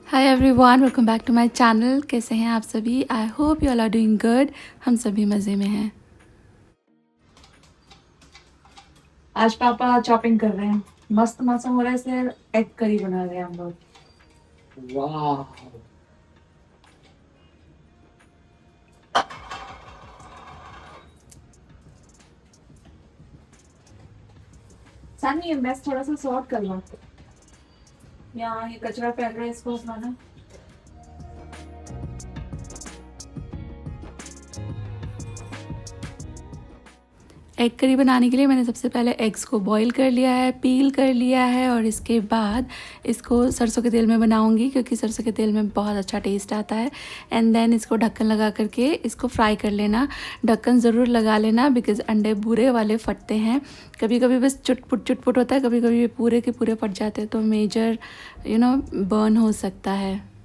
Hi everyone, welcome back to my channel. कैसे हैं आप सभी? I hope you all are doing good. हम सभी मज़े में हैं। आज पापा चॉपिंग कर रहे हैं। मस्त मौसम हो रहा है इसलिए एग करी बना रहे हैं हम लोग। वाह। सनी मैं थोड़ा सा सॉर्ट कर लूँ। यहाँ ये कचरा फैल रहा है, इसको उठाना। एग करी बनाने के लिए मैंने सबसे पहले एग्स को बॉईल कर लिया है, पील कर लिया है और इसके बाद इसको सरसों के तेल में बनाऊंगी क्योंकि सरसों के तेल में बहुत अच्छा टेस्ट आता है। एंड देन इसको ढक्कन लगा करके इसको फ्राई कर लेना। ढक्कन ज़रूर लगा लेना बिकॉज़ अंडे बुरे वाले फटते हैं। कभी कभी बस चुटपुट होता है, कभी कभी पूरे के पूरे फट जाते हैं तो मेजर बर्न हो सकता है।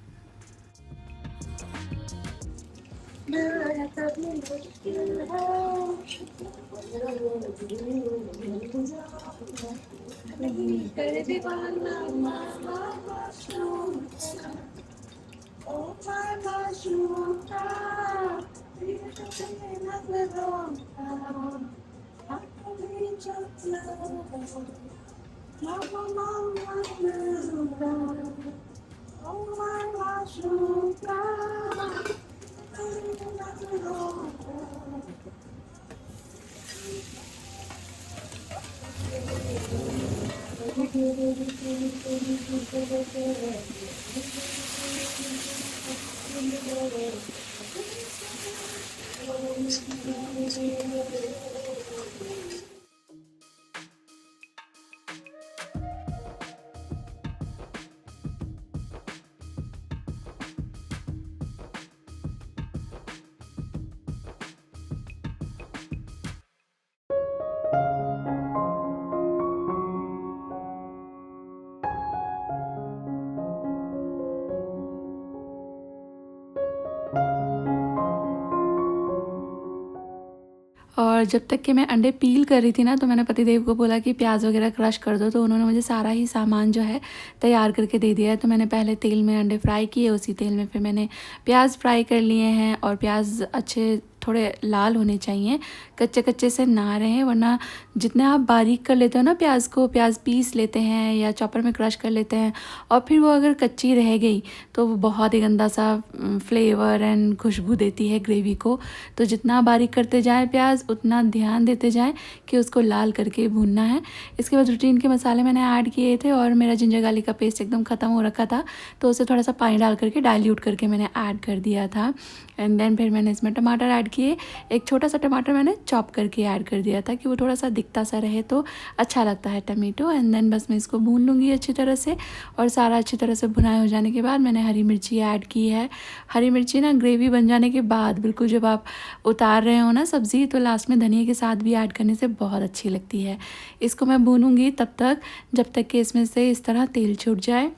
और जब तक कि मैं अंडे पील कर रही थी ना, तो मैंने पतिदेव को बोला कि प्याज वगैरह क्रश कर दो, तो उन्होंने मुझे सारा ही सामान जो है तैयार करके दे दिया है। तो मैंने पहले तेल में अंडे फ्राई किए, उसी तेल में फिर मैंने प्याज फ्राई कर लिए हैं। और प्याज अच्छे थोड़े लाल होने चाहिए, कच्चे कच्चे से ना रहें, वरना जितने आप बारीक कर लेते हो ना प्याज को, प्याज पीस लेते हैं या चॉपर में क्रश कर लेते हैं और फिर वो अगर कच्ची रह गई तो वो बहुत ही गंदा सा फ्लेवर एंड खुशबू देती है ग्रेवी को। तो जितना बारीक करते जाएं प्याज, उतना ध्यान देते जाएं कि उसको लाल करके भूनना है। इसके बाद रूटीन के मसाले मैंने ऐड किए थे और मेरा जिंजर गार्लिक का पेस्ट एकदम ख़त्म हो रखा था, तो उसे थोड़ा सा पानी डाल करके डाइल्यूट करके मैंने ऐड कर दिया था। एंड देन फिर मैंने इसमें टमाटर ऐड किए। एक छोटा सा टमाटर मैंने चॉप करके ऐड कर दिया था कि वो थोड़ा सा दिखता सा रहे तो अच्छा लगता है टमेटो। एंड देन बस मैं इसको भून लूँगी अच्छी तरह से। और सारा अच्छी तरह से भुनाई हो जाने के बाद मैंने हरी मिर्ची ऐड की है। हरी मिर्ची ना ग्रेवी बन जाने के बाद बिल्कुल जब आप उतार रहे हो ना सब्ज़ी, तो लास्ट में धनिया के साथ भी ऐड करने से बहुत अच्छी लगती है। इसको मैं भूनूंगी तब तक जब तक कि इसमें से इस तरह तेल छूट जाए।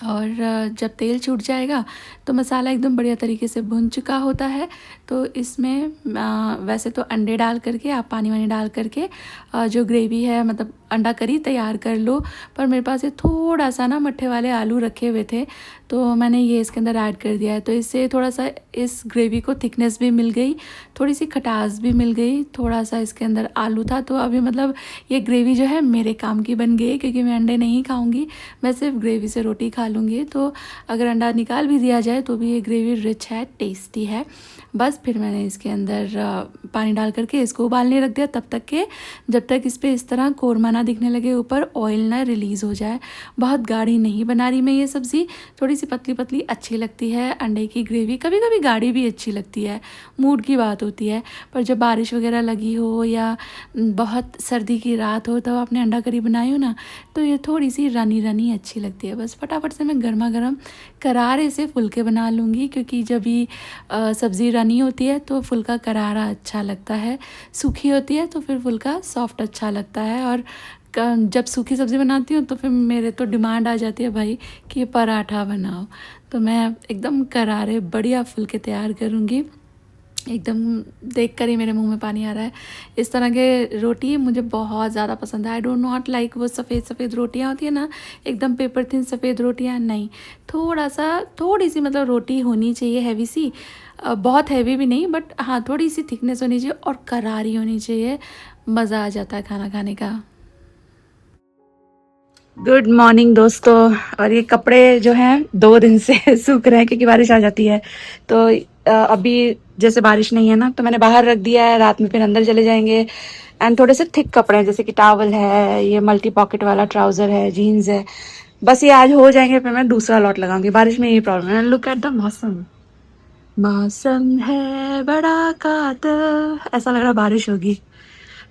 और जब तेल छूट जाएगा तो मसाला एकदम बढ़िया तरीके से भुन चुका होता है। तो इसमें वैसे तो अंडे डाल करके आप पानी वानी डाल करके जो ग्रेवी है, मतलब अंडा करी तैयार कर लो। पर मेरे पास ये थोड़ा सा ना मट्ठे वाले आलू रखे हुए थे, तो मैंने ये इसके अंदर ऐड कर दिया है। तो इससे थोड़ा सा इस ग्रेवी को थिकनेस भी मिल गई, थोड़ी सी खटास भी मिल गई, थोड़ा सा इसके अंदर आलू था। तो अभी मतलब ये ग्रेवी जो है मेरे काम की बन गई, क्योंकि मैं अंडे नहीं खाऊंगी, मैं सिर्फ ग्रेवी से रोटी खा लूँगी। तो अगर अंडा निकाल भी दिया जाए तो भी ये ग्रेवी रिच है, टेस्टी है। बस फिर मैंने इसके अंदर पानी डाल करके इसको उबालने रख दिया, तब तक के जब तक इस पर इस तरह कोरमा ना दिखने लगे, ऊपर ऑयल ना रिलीज़ हो जाए। बहुत गाढ़ी नहीं बना रही मैं ये सब्ज़ी, थोड़ी सी पतली पतली अच्छी लगती है अंडे की ग्रेवी। कभी कभी गाढ़ी भी अच्छी लगती है, मूड की बात होती है। पर जब बारिश वगैरह लगी हो या बहुत सर्दी की रात हो, तब आपने अंडा करी बनाई हो ना, तो ये थोड़ी सी रनी रनी अच्छी लगती है। बस फटाफट से मैं गर्मा गर्म करारे से फुलके बना लूँगी, क्योंकि जब भी सब्ज़ी रनी होती है तो फुल्का करारा अच्छा लगता है, सूखी होती है तो फिर फुल्का सॉफ्ट अच्छा लगता है। और जब सूखी सब्ज़ी बनाती हूँ तो फिर मेरे तो डिमांड आ जाती है भाई कि ये पराठा बनाओ, तो मैं एकदम करारे बढ़िया फुल्के तैयार करूँगी। एकदम देखकर ही मेरे मुंह में पानी आ रहा है। इस तरह के रोटी मुझे बहुत ज़्यादा पसंद है। आई डोंट नॉट लाइक वो सफ़ेद सफ़ेद रोटियां होती है ना, एकदम पेपर थिन सफ़ेद रोटियां नहीं, थोड़ी सी मतलब रोटी होनी चाहिए हैवी सी, बहुत हैवी भी नहीं बट हाँ थोड़ी सी थिकनेस होनी चाहिए और करारी होनी चाहिए। मज़ा आ जाता है खाना खाने का। गुड मॉर्निंग दोस्तों। और ये कपड़े जो हैं 2 दिन से सूख रहे हैं क्योंकि बारिश आ जाती है। तो अभी जैसे बारिश नहीं है ना तो मैंने बाहर रख दिया है, रात में फिर अंदर चले जाएंगे। एंड थोड़े से थिक कपड़े हैं जैसे कि टॉवल है, ये मल्टी पॉकेट वाला ट्राउजर है, जीन्स है, बस ये आज हो जाएंगे फिर मैं दूसरा लॉट लगाऊंगी। बारिश में यही प्रॉब्लम है। लुक एट द मौसम, मौसम है बड़ा कातिल, ऐसा लग रहा बारिश होगी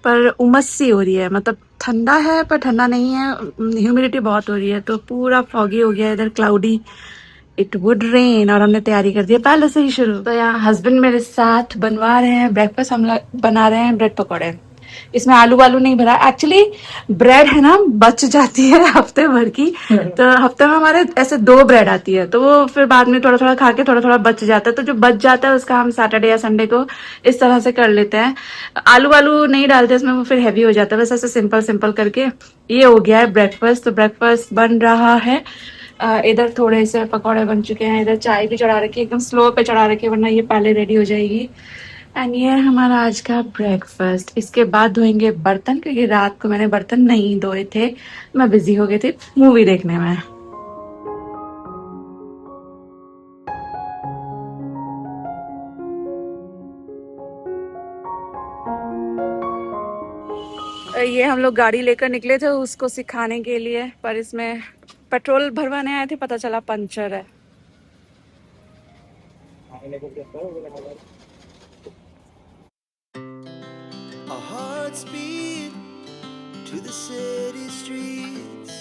पर उमस सी हो रही है, मतलब ठंडा है पर ठंडा नहीं है। ह्यूमिडिटी बहुत हो रही है तो पूरा फॉगी हो गया है इधर, क्लाउडी, इट वुड रेन। और हमने तैयारी कर दी है पहले से ही शुरू। तो यहाँ हस्बैंड मेरे साथ बनवा रहे हैं ब्रेकफास्ट, हम लोग बना रहे हैं ब्रेड पकौड़े। इसमें आलू वालू नहीं भरा, एक्चुअली ब्रेड है ना बच जाती है हफ्ते भर की। तो हफ्ते में हमारे ऐसे 2 ब्रेड आती है तो वो फिर बाद में थोड़ा थोड़ा खा के थोड़ा थोड़ा बच जाता है, तो जो बच जाता है उसका हम सैटरडे या संडे को इस तरह से कर लेते हैं। आलू वालू नहीं डालते इसमें, वो फिर हैवी हो जाता है। बस ऐसे सिंपल सिंपल करके ये हो गया है ब्रेकफास्ट। तो ब्रेकफास्ट बन रहा है। इधर थोड़े से पकौड़े बन चुके हैं, इधर चाय भी चढ़ा रखी है, एकदम स्लो पे चढ़ा रखी है वरना ये पहले रेडी हो जाएगी। एंड ये है हमारा आज का ब्रेकफास्ट। इसके बाद धोएंगे बर्तन क्योंकि रात को मैंने बर्तन नहीं धोए थे, मैं बिजी हो गई थी मूवी देखने में। ये हम लोग गाड़ी लेकर निकले थे उसको सिखाने के लिए, पर इसमें पेट्रोल भरवाने आए थे, पता चला पंचर है। Our hearts beat to the city streets.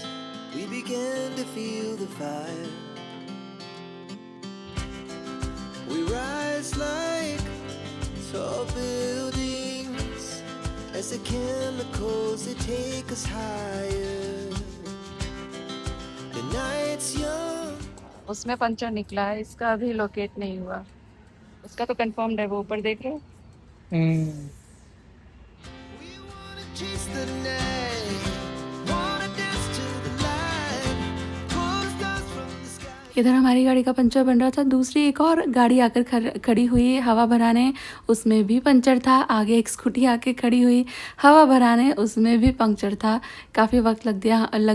We began to feel the fire. We rise like tall buildings as the chemicals they take us higher. The night's young. उसमें पंचर निकला है, इसका अभी लोकेट नहीं हुआ। उसका तो कंफर्म्ड है, वो ऊपर देख रहे हो। We wanna chase the night, wanna dance to the light, pull stars from the sky. इधर हमारी गाड़ी का पंचर बन रहा था, दूसरी एक और गाड़ी आकर खड़ी हुई हवा भराने, उसमें भी पंचर था। आगे एक स्कूटी आके खड़ी हुई हवा भराने, उसमें भी पंचर था। काफ़ी वक्त लग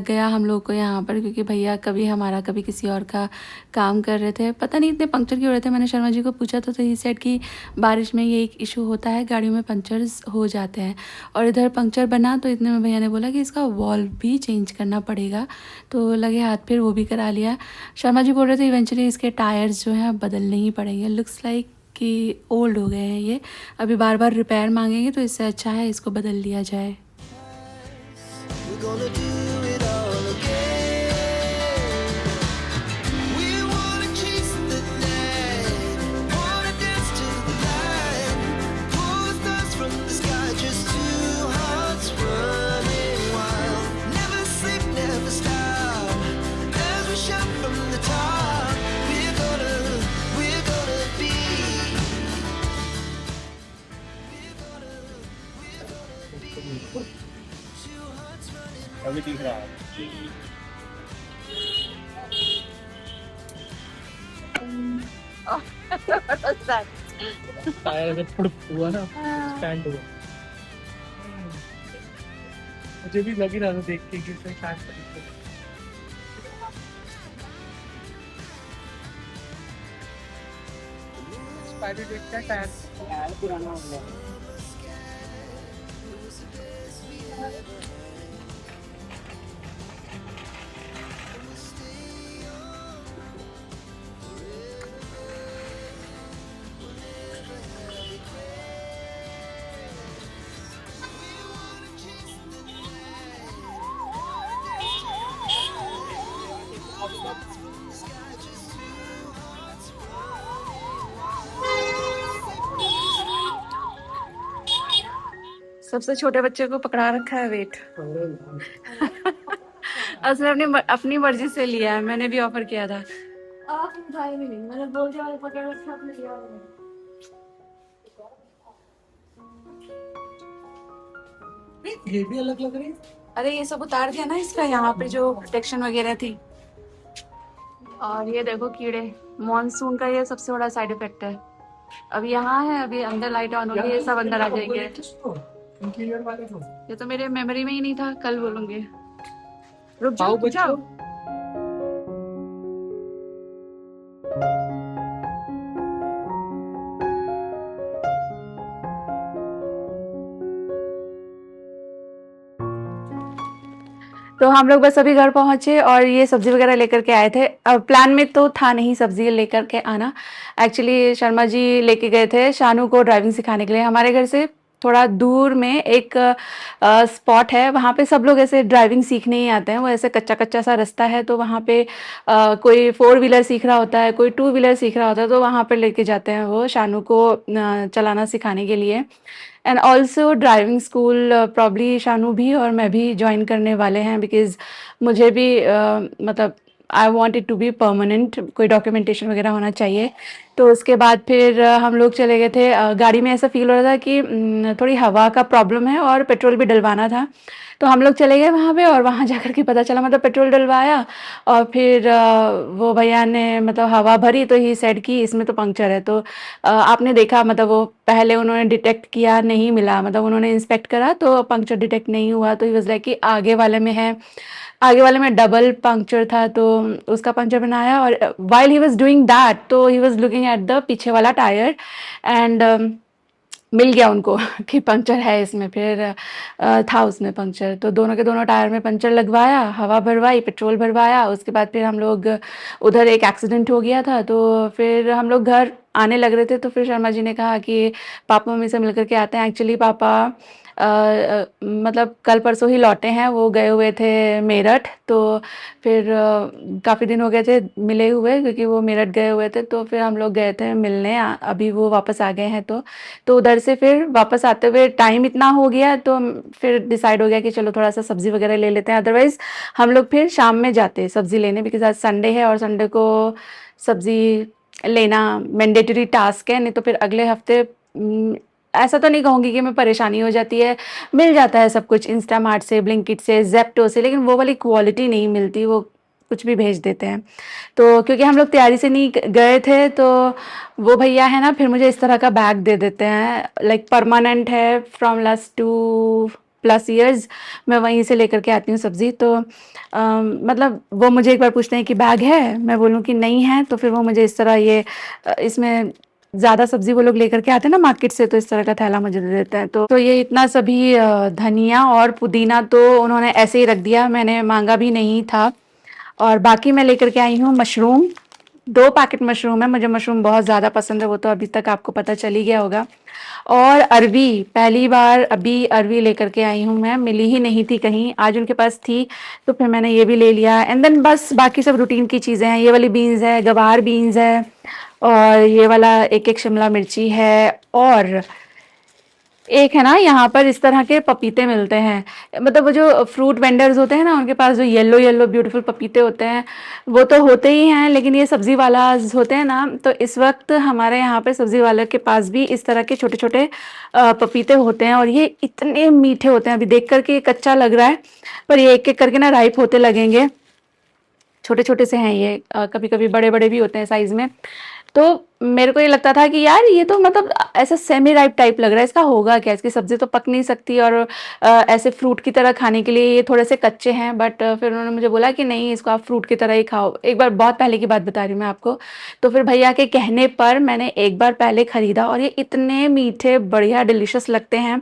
गया हम लोग को यहाँ पर क्योंकि भैया कभी हमारा कभी किसी और का काम कर रहे थे। पता नहीं इतने पंक्चर क्यों हो रहे थे। मैंने शर्मा जी को पूछा तो ये सेट कि बारिश में ये एक इशू होता है, गाड़ियों में पंचर्स हो जाते हैं। और इधर पंक्चर बना तो इतने में भैया ने बोला कि इसका वॉल्व भी चेंज करना पड़ेगा, तो लगे हाथ फिर वो भी करा लिया। शर्मा जी बोल रहे थे इवेंचुअली इसके टायर्स जो हैं बदलने ही पड़ेंगे, लुक्स लाइक कि ओल्ड हो गए हैं ये, अभी बार बार रिपेयर मांगेंगे तो इससे अच्छा है इसको बदल लिया जाए। We're gonna do it all again. We wanna chase the night, wanna dance to the light, pull stars from the sky, just two hearts running wild. Never sleep, never stop, as we shout from the top. We're gonna be. We're gonna be. Two hearts running. अभी दिख रहा है। Tyre अगर foot हुआ ना, stand हुआ, मुझे भी लग ही रहा था देख के कि इसमें स्टैंड कर। स्पाइडर देखता टायर पुराना हो गया। सबसे छोटे बच्चे को पकड़ा रखा है वेट। उसने अपनी मर्जी से लिया है, मैंने भी ऑफर किया था। आप उठाए भी नहीं, मैंने बोल दिया पकड़ रखा, आपने लिया नहीं। ये भी अलग लग रही है। अरे ये सब उतार दिया ना इसका, यहाँ पे जो प्रोटेक्शन वगैरह थी। और ये देखो कीड़े, मॉनसून का ये सबसे बड़ा साइड इफेक्ट है। अब यहाँ है, अभी अंदर लाइट ऑन होगी, ये सब अंदर आ जाएंगे। इंटीरियर वाले को ये तो मेरे मेमोरी में ही नहीं था, कल बोलूंगी। रुक आओ जाओ, जाओ। बच्चों। तो हम लोग बस अभी घर पहुंचे और ये सब्जी वगैरह लेकर के आए थे। अब प्लान में तो था नहीं सब्जी लेकर के आना। एक्चुअली शर्मा जी लेके गए थे शानू को ड्राइविंग सिखाने के लिए। हमारे घर से थोड़ा दूर में एक स्पॉट है, वहाँ पे सब लोग ऐसे ड्राइविंग सीखने ही आते हैं। वो ऐसे कच्चा कच्चा सा रास्ता है, तो वहाँ पे कोई 4 व्हीलर सीख रहा होता है, कोई 2 व्हीलर सीख रहा होता है, तो वहाँ पे लेके जाते हैं वो शानू को चलाना सिखाने के लिए। And also driving school probably Shanu भी और मैं भी ज्वाइन करने वाले हैं, बिकॉज मुझे भी मतलब I want it to be permanent, कोई डॉक्यूमेंटेशन वगैरह होना चाहिए। तो उसके बाद फिर हम लोग चले गए थे। गाड़ी में ऐसा फील हो रहा था कि थोड़ी हवा का प्रॉब्लम है और पेट्रोल भी डलवाना था। तो हम लोग चले गए वहाँ पे और वहाँ जाकर के पता चला, मतलब पेट्रोल डलवाया और फिर वो भैया ने मतलब हवा भरी तो ही सेड की इसमें तो पंक्चर है। तो आपने देखा, मतलब वो पहले उन्होंने डिटेक्ट किया, नहीं मिला, मतलब उन्होंने इंस्पेक्ट करा तो पंक्चर डिटेक्ट नहीं हुआ। तो ही वाज लाइक कि आगे वाले में है, आगे वाले में डबल पंक्चर था, तो उसका पंक्चर बनाया। और while he was doing that तो he was looking at the पीछे वाला टायर एंड मिल गया उनको कि पंक्चर है इसमें। फिर था उसमें पंक्चर, तो दोनों के दोनों टायर में पंक्चर लगवाया, हवा भरवाई, पेट्रोल भरवाया। उसके बाद फिर हम लोग उधर एक एक्सीडेंट हो गया था, तो फिर हम लोग घर आने लग रहे थे। तो फिर शर्मा जी ने कहा कि पापा मम्मी से मिलकर के आते हैं। एक्चुअली पापा मतलब कल परसों ही लौटे हैं, वो गए हुए थे मेरठ। तो फिर काफ़ी दिन हो गए थे मिले हुए, क्योंकि वो मेरठ गए हुए थे। तो फिर हम लोग गए थे मिलने, अभी वो वापस आ गए हैं। तो उधर से फिर वापस आते हुए टाइम इतना हो गया, तो फिर डिसाइड हो गया कि चलो थोड़ा सा सब्जी वगैरह ले लेते हैं। अदरवाइज हम लोग फिर शाम में जाते सब्जी लेने, बिकॉज आज संडे है और संडे को सब्जी लेना मैंडेटरी टास्क है। नहीं तो फिर अगले हफ्ते ऐसा तो नहीं कहूँगी कि मैं परेशानी हो जाती है, मिल जाता है सब कुछ इंस्टामार्ट से, ब्लिंकिट से, जेप्टो से, लेकिन वो वाली क्वालिटी नहीं मिलती, वो कुछ भी भेज देते हैं। तो क्योंकि हम लोग तैयारी से नहीं गए थे, तो वो भैया है ना, फिर मुझे इस तरह का बैग दे देते हैं, लाइक परमानेंट है, फ्रॉम लास्ट 2+ ईयर्स मैं वहीं से लेकर के आती हूँ सब्ज़ी। तो मतलब वो मुझे एक बार पूछते हैं कि बैग है, मैं बोलूँ कि नहीं है, तो फिर वो मुझे इस तरह ये इसमें ज़्यादा सब्जी वो लोग लेकर के आते हैं ना मार्केट से, तो इस तरह का थैला मुझे दे देते हैं। तो ये इतना सभी धनिया और पुदीना तो उन्होंने ऐसे ही रख दिया, मैंने मांगा भी नहीं था। और बाकी मैं लेकर के आई हूँ मशरूम, 2 पैकेट मशरूम है, मुझे मशरूम बहुत ज़्यादा पसंद है, वो तो अभी तक आपको पता चल ही गया होगा। और अरवी, पहली बार अभी अरवी लेकर के आई हूँ मैं, मिली ही नहीं थी कहीं, आज उनके पास थी तो फिर मैंने ये भी ले लिया। एंड देन बस बाकी सब रूटीन की चीज़ें हैं, ये वाली बीन्स है, गवार बीन्स है, और ये वाला एक शिमला मिर्ची है, और एक है ना यहाँ पर इस तरह के पपीते मिलते हैं, मतलब वो जो फ्रूट वेंडर्स होते हैं ना, उनके पास जो येलो येलो ब्यूटीफुल पपीते होते हैं, वो तो होते ही हैं, लेकिन ये सब्जी वाला होते हैं ना, तो इस वक्त हमारे यहाँ पे सब्जी वाले के पास भी इस तरह के छोटे छोटे पपीते होते हैं, और ये इतने मीठे होते हैं। अभी देख करके ये कच्चा लग रहा है, पर ये एक एक करके ना राइप होते लगेंगे। छोटे छोटे से हैं ये, कभी कभी बड़े बड़े भी होते हैं साइज में। तो मेरे को ये लगता था कि यार ये तो मतलब ऐसा सेमी राइप टाइप लग रहा है, इसका होगा क्या, इसकी सब्जी तो पक नहीं सकती, और ऐसे फ्रूट की तरह खाने के लिए ये थोड़े से कच्चे हैं। बट फिर उन्होंने मुझे बोला कि नहीं, इसको आप फ्रूट की तरह ही खाओ। एक बार, बहुत पहले की बात बता रही हूँ मैं आपको। तो फिर भैया के कहने पर मैंने एक बार पहले खरीदा, और ये इतने मीठे, बढ़िया, डिलीशियस लगते हैं।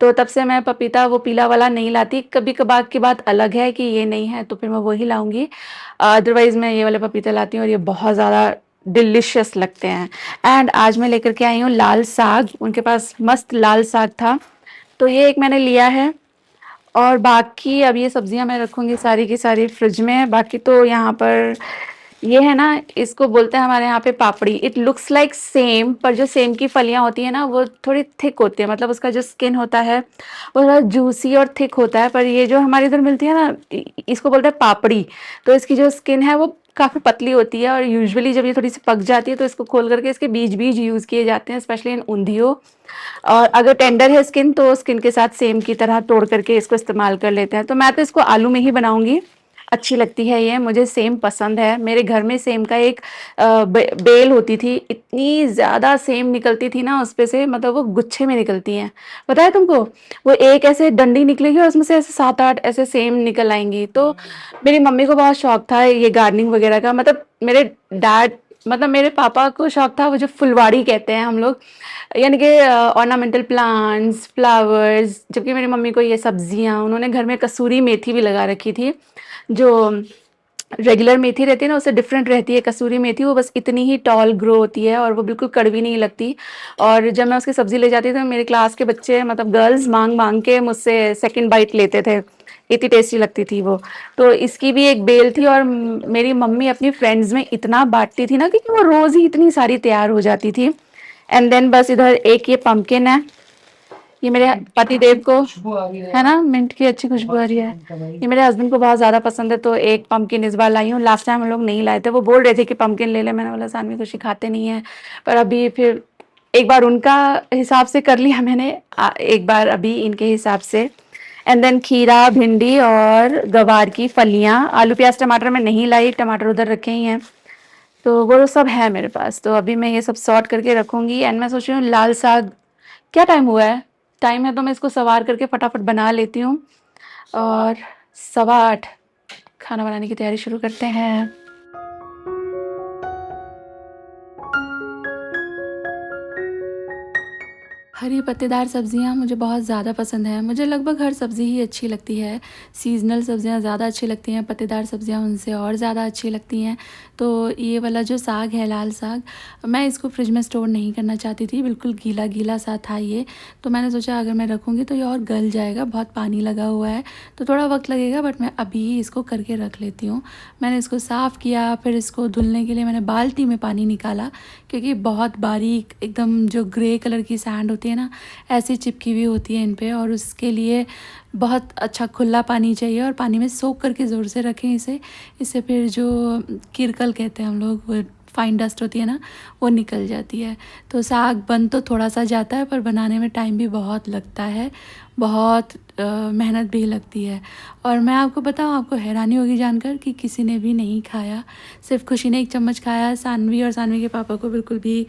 तो तब से मैं पपीता वो पीला वाला नहीं लाती, कभी कभार की बात अलग है कि ये नहीं है तो फिर मैं वही लाऊंगी, अदरवाइज मैं ये वाले पपीते लाती हूँ, और ये बहुत ज़्यादा डिलिशियस लगते हैं। एंड आज मैं लेकर के आई हूँ लाल साग, उनके पास मस्त लाल साग था, तो ये एक मैंने लिया है। और बाकी अब ये सब्जियां मैं रखूँगी सारी की सारी फ्रिज में। बाकी तो यहाँ पर ये है ना, इसको बोलते हैं हमारे यहाँ पे पापड़ी। इट लुक्स लाइक सेम, पर जो सेम की फलियां होती है ना, वो थोड़ी थिक होती है, मतलब उसका जो स्किन होता है वो थोड़ा जूसी और थिक होता है। पर ये जो हमारे इधर मिलती है ना, इसको बोलते हैं पापड़ी, तो इसकी जो स्किन है वो काफ़ी पतली होती है और यूजुअली जब ये थोड़ी सी पक जाती है तो इसको खोल करके इसके बीज बीज यूज़ किए जाते हैं, स्पेशली इन ऊंधियो। और अगर टेंडर है स्किन तो स्किन के साथ सेम की तरह तोड़ करके इसको इस्तेमाल कर लेते हैं। तो मैं तो इसको आलू में ही बनाऊंगी, अच्छी लगती है ये, मुझे सेम पसंद है। मेरे घर में सेम का एक बेल होती थी, इतनी ज़्यादा सेम निकलती थी ना उस पे से, मतलब वो गुच्छे में निकलती हैं, पता है तुमको। वो एक ऐसे डंडी निकलेगी और उसमें से ऐसे 7-8 ऐसे सेम निकल आएंगी। तो मेरी मम्मी को बहुत शौक था ये गार्डनिंग वगैरह का, मतलब मेरे डैड, मतलब मेरे पापा को शौक था वो जो फुलवाड़ी कहते हैं हम लोग, यानी कि ऑर्नामेंटल प्लांट्स, फ्लावर्स। जबकि मेरी मम्मी को ये सब्जियां, उन्होंने घर में कसूरी मेथी भी लगा रखी थी। जो रेगुलर मेथी रहती है ना उससे डिफरेंट रहती है कसूरी मेथी, वो बस इतनी ही टॉल ग्रो होती है और वो बिल्कुल कड़वी नहीं लगती। और जब मैं उसकी सब्जी ले जाती थी तो मेरे क्लास के बच्चे, मतलब गर्ल्स, मांग मांग के मुझसे सेकंड बाइट लेते थे, इतनी टेस्टी लगती थी वो। तो इसकी भी एक बेल थी और मेरी मम्मी अपनी फ्रेंड्स में इतना बांटती थी ना, क्योंकि वो रोज़ ही इतनी सारी तैयार हो जाती थी। एंड देन बस इधर एक ये पम्पकिन है, ये मेरे पति देव को, खुशबू आ रही है ना, मिंट की अच्छी खुशबू आ रही है। ये मेरे हस्बैंड को बहुत ज़्यादा पसंद है, तो एक पम्पकिन इस बार लाई हूँ। लास्ट टाइम हम लोग नहीं लाए थे, वो बोल रहे थे कि पम्पकिन ले ले, मैंने बोला सानवी कुछ खाते नहीं है। पर अभी फिर एक बार उनका हिसाब से कर लिया मैंने, एक बार अभी इनके हिसाब से। एंड देन खीरा, भिंडी और गवार की फलियाँ। आलू प्याज टमाटर मैं नहीं लाई, टमाटर उधर रखे ही हैं, तो वो सब है मेरे पास। तो अभी मैं ये सब सॉर्ट करके रखूँगी। एंड मैं सोच रही हूँ लाल साग, क्या टाइम हुआ है, टाइम है तो मैं इसको सवार करके फटाफट बना लेती हूँ। और 8:15 खाना बनाने की तैयारी शुरू करते हैं। हरी पत्तेदार सब्जियां मुझे बहुत ज़्यादा पसंद है। मुझे लगभग हर सब्ज़ी ही अच्छी लगती है। सीज़नल सब्जियां ज़्यादा अच्छी लगती हैं, पत्तेदार सब्जियां उनसे और ज़्यादा अच्छी लगती हैं। तो ये वाला जो साग है, लाल साग, मैं इसको फ्रिज में स्टोर नहीं करना चाहती थी, बिल्कुल गीला गीला सा था ये। तो मैंने सोचा अगर मैं रखूँगी तो ये और गल जाएगा, बहुत पानी लगा हुआ है तो थोड़ा वक्त लगेगा, बट मैं अभी ही इसको करके रख लेती हूँ। मैंने इसको साफ़ किया, फिर इसको धुलने के लिए मैंने बाल्टी में पानी निकाला, क्योंकि बहुत बारीक एकदम जो ग्रे कलर की सैंड होती है ना, ऐसी चिपकी हुई होती है इन पे, और उसके लिए बहुत अच्छा खुला पानी चाहिए और पानी में सोख करके ज़ोर से रखें इसे। इससे फिर जो किरकल कहते हैं हम लोग, वो फाइन डस्ट होती है ना, वो निकल जाती है। तो साग बन तो थोड़ा सा जाता है पर बनाने में टाइम भी बहुत लगता है, बहुत मेहनत भी लगती है। और मैं आपको बताऊँ, आपको हैरानी होगी जानकर कि किसी ने भी नहीं खाया, सिर्फ खुशी ने 1 चम्मच खाया। सानवी और सानवी के पापा को बिल्कुल भी,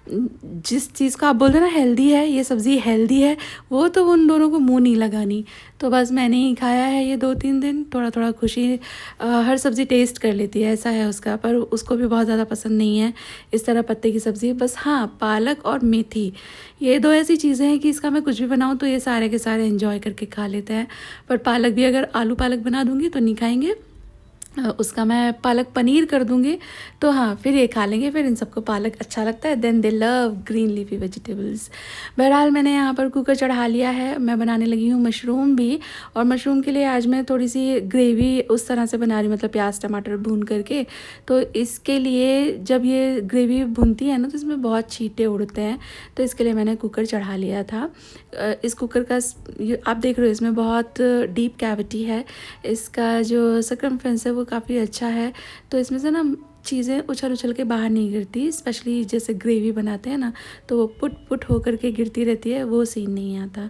जिस चीज़ को आप बोलते हैं ना हेल्दी है, ये सब्ज़ी हेल्दी है, वो तो उन दोनों को मुंह नहीं लगानी। तो बस मैंने ही खाया है ये 2-3 दिन। थोड़ा थोड़ा खुशी हर सब्ज़ी टेस्ट कर लेती है, ऐसा है उसका, पर उसको भी बहुत ज़्यादा पसंद नहीं है इस तरह पत्ते की सब्ज़ी। बस हाँ, पालक और मेथी, ये 2 ऐसी चीज़ें हैं कि इसका मैं कुछ भी बनाऊँ तो ये सारे के सारे एंजॉय करके खा लेते हैं। पर पालक भी अगर आलू पालक बना दूँगी तो नहीं खाएंगे, उसका मैं पालक पनीर कर दूँगी तो हाँ, फिर ये खा लेंगे। फिर इन सबको पालक अच्छा लगता है, then they love green leafy vegetables. बहरहाल मैंने यहाँ पर कुकर चढ़ा लिया है, मैं बनाने लगी हूँ मशरूम भी। और मशरूम के लिए आज मैं थोड़ी सी ग्रेवी उस तरह से बना रही, मतलब प्याज टमाटर भून करके। तो इसके लिए जब ये ग्रेवी भूनती है ना तो इसमें बहुत छींटे उड़ते हैं, तो इसके लिए मैंने कुकर चढ़ा लिया था। इस कुकर का आप देख रहे हो, इसमें बहुत डीप कैविटी है, इसका जो सर्कमफेरेंस है वो काफ़ी अच्छा है। तो इसमें से ना चीज़ें उछल उछल के बाहर नहीं गिरती, स्पेशली जैसे ग्रेवी बनाते हैं ना तो वो पुट पुट होकर के गिरती रहती है, वो सीन नहीं आता।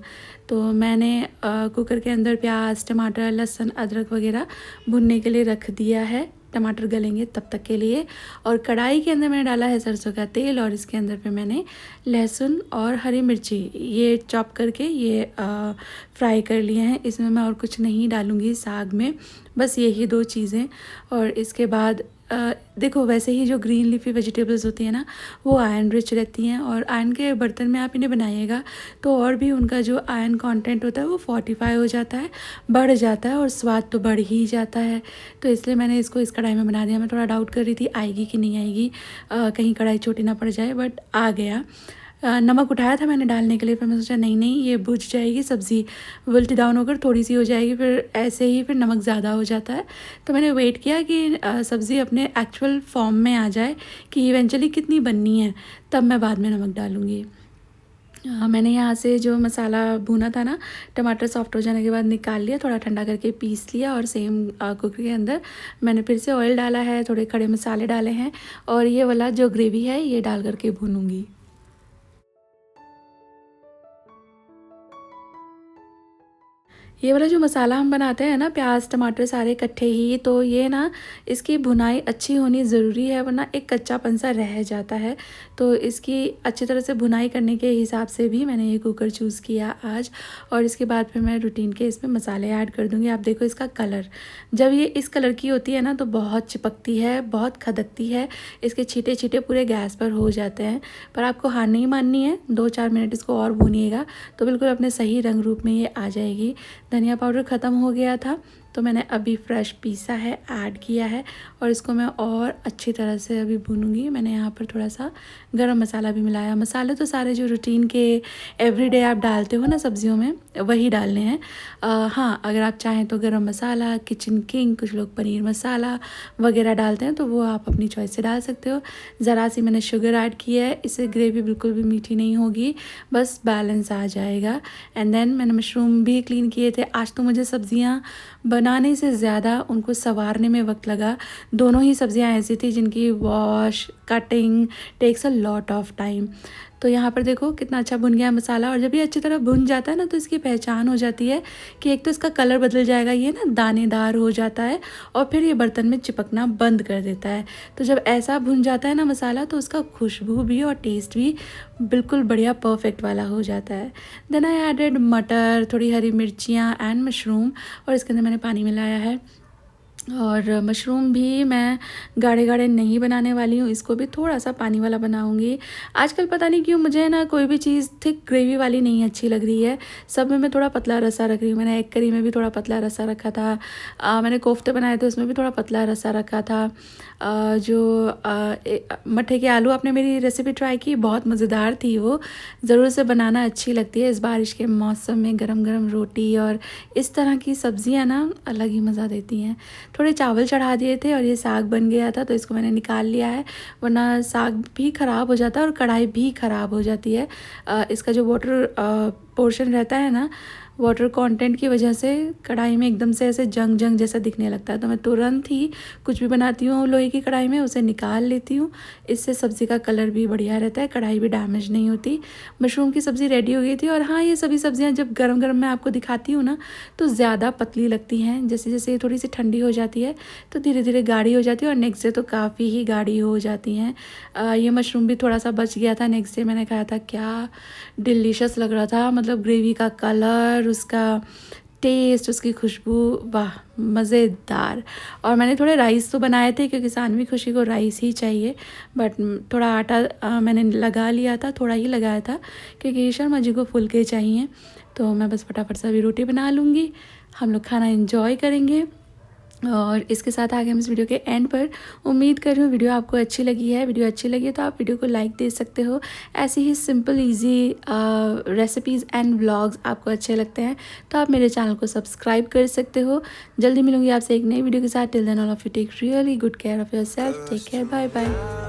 तो मैंने कुकर के अंदर प्याज टमाटर लहसुन अदरक वगैरह भुनने के लिए रख दिया है, टमाटर गलेंगे तब तक के लिए। और कढ़ाई के अंदर मैंने डाला है सरसों का तेल, और इसके अंदर पे मैंने लहसुन और हरी मिर्ची ये चॉप करके ये फ्राई कर लिए हैं। इसमें मैं और कुछ नहीं डालूँगी साग में, बस यही 2 चीज़ें। और इसके बाद देखो, वैसे ही जो ग्रीन लीफी वेजिटेबल्स होती हैं ना वो आयरन रिच रहती हैं, और आयरन के बर्तन में आप इन्हें बनाइएगा तो और भी उनका जो आयरन कंटेंट होता है वो फोर्टिफाई हो जाता है, बढ़ जाता है, और स्वाद तो बढ़ ही जाता है। तो इसलिए मैंने इसको इस कढ़ाई में बना दिया। मैं थोड़ा डाउट कर रही थी आएगी कि नहीं आएगी, कहीं कढ़ाई छोटी ना पड़ जाए, बट आ गया। नमक उठाया था मैंने डालने के लिए, फिर मैं सोचा नहीं नहीं ये बुझ जाएगी सब्ज़ी, विल्ट डाउन होकर थोड़ी सी हो जाएगी, फिर ऐसे ही फिर नमक ज़्यादा हो जाता है। तो मैंने वेट किया कि सब्ज़ी अपने एक्चुअल फॉर्म में आ जाए, कि इवेंचुअली कितनी बननी है, तब मैं बाद में नमक डालूँगी। मैंने यहाँ से जो मसाला भुना था ना, टमाटर सॉफ्ट हो जाने के बाद निकाल लिया, थोड़ा ठंडा करके पीस लिया और सेम कुकर के अंदर मैंने फिर से ऑयल डाला है, थोड़े खड़े मसाले डाले हैं और ये वाला जो ग्रेवी है ये डाल करके भूनूंगी। ये वाला जो मसाला हम बनाते हैं ना, प्याज टमाटर सारे इकट्ठे ही, तो ये ना इसकी भुनाई अच्छी होनी ज़रूरी है, वरना एक कच्चापन सा रह जाता है। तो इसकी अच्छी तरह से भुनाई करने के हिसाब से भी मैंने ये कुकर चूज़ किया आज। और इसके बाद फिर मैं रूटीन के इसमें मसाले ऐड कर दूँगी। आप देखो इसका कलर, जब ये इस कलर की होती है ना तो बहुत चिपकती है, बहुत खदकती है, इसके छींटे छींटे पूरे गैस पर हो जाते हैं। पर आपको हार नहीं माननी है, 2-4 मिनट इसको और भूनिएगा तो बिल्कुल अपने सही रंग रूप में ये आ जाएगी। धनिया पाउडर ख़त्म हो गया था तो मैंने अभी फ्रेश पीसा है, ऐड किया है और इसको मैं और अच्छी तरह से अभी भूनूंगी। मैंने यहाँ पर थोड़ा सा गरम मसाला भी मिलाया। मसाले तो सारे जो रूटीन के एवरीडे आप डालते हो ना सब्जियों में, वही डालने हैं। हाँ, अगर आप चाहें तो गरम मसाला, किचन किंग, कुछ लोग पनीर मसाला वगैरह डालते हैं तो वो आप अपनी चॉइस से डाल सकते हो। ज़रा सी मैंने शुगर ऐड की है, इससे ग्रेवी बिल्कुल भी मीठी नहीं होगी, बस बैलेंस आ जाएगा। एंड देन मैंने मशरूम भी क्लीन किए थे। आज तो मुझे सब्जियाँ बनाने से ज़्यादा उनको संवारने में वक्त लगा। दोनों ही सब्जियां ऐसी थी जिनकी wash cutting takes a lot of time. तो यहाँ पर देखो कितना अच्छा भुन गया मसाला। और जब ये अच्छी तरह भुन जाता है ना तो इसकी पहचान हो जाती है कि एक तो इसका कलर बदल जाएगा, ये ना दानेदार हो जाता है और फिर ये बर्तन में चिपकना बंद कर देता है। तो जब ऐसा भुन जाता है ना मसाला तो उसका खुशबू भी और टेस्ट भी बिल्कुल बढ़िया परफेक्ट वाला हो जाता है। देन आई एडेड मटर, थोड़ी हरी मिर्चियाँ एंड मशरूम और इसके अंदर मैंने पानी मिलाया है। और मशरूम भी मैं गाढ़े गाढ़े नहीं बनाने वाली हूँ, इसको भी थोड़ा सा पानी वाला बनाऊँगी। आजकल पता नहीं क्यों मुझे ना कोई भी चीज़ थिक ग्रेवी वाली नहीं अच्छी लग रही है, सब में मैं थोड़ा पतला रसा रख रही हूँ। मैंने एग करी में भी थोड़ा पतला रसा रखा था, मैंने कोफ्ते बनाए थे उसमें भी थोड़ा पतला रसा रखा था। मट्ठे के आलू आपने मेरी रेसिपी ट्राई की, बहुत मज़ेदार थी वो, ज़रूर से बनाना अच्छी लगती है। इस बारिश के मौसम में गरम गरम रोटी और इस तरह की सब्ज़ियाँ ना अलग ही मज़ा देती हैं। थोड़े चावल चढ़ा दिए थे और ये साग बन गया था तो इसको मैंने निकाल लिया है, वरना साग भी ख़राब हो जाता है और कढ़ाई भी ख़राब हो जाती है। इसका जो वाटर पोर्शन रहता है ना, वाटर कंटेंट की वजह से कढ़ाई में एकदम से ऐसे जंग जंग जैसा दिखने लगता है। तो मैं तुरंत ही कुछ भी बनाती हूँ लोहे की कढ़ाई में उसे निकाल लेती हूँ, इससे सब्ज़ी का कलर भी बढ़िया रहता है, कढ़ाई भी डैमेज नहीं होती। मशरूम की सब्ज़ी रेडी हो गई थी। और हाँ, ये सभी सब्ज़ियाँ जब गरम गरम मैं आपको दिखाती हूँ ना तो ज़्यादा पतली लगती हैं, जैसे जैसे ये थोड़ी सी ठंडी हो जाती है तो धीरे धीरे गाढ़ी हो जाती है और नेक्स्ट डे तो काफ़ी ही गाढ़ी हो जाती हैं। ये मशरूम भी थोड़ा सा बच गया था, नेक्स्ट डे मैंने खाया था, क्या डिलीशियस लग रहा था। मतलब ग्रेवी का कलर, उसका टेस्ट, उसकी खुशबू, वाह मज़ेदार। और मैंने थोड़े राइस तो बनाए थे क्योंकि सानवी खुशी को राइस ही चाहिए, बट थोड़ा आटा मैंने लगा लिया था, थोड़ा ही लगाया था क्योंकि शर्मा जी को फुलके चाहिए। तो मैं बस फटाफट से अभी रोटी बना लूँगी, हम लोग खाना एंजॉय करेंगे। और इसके साथ आगे हम इस वीडियो के एंड पर। उम्मीद कर रही हूँ वीडियो आपको अच्छी लगी है। वीडियो अच्छी लगी है तो आप वीडियो को लाइक दे सकते हो। ऐसी ही simple easy recipes and vlogs आपको अच्छे लगते हैं तो आप मेरे चैनल को सब्सक्राइब कर सकते हो। जल्दी मिलूंगी आपसे एक नई वीडियो के साथ। Till then all of you take really good care of yourself. Take care, bye bye.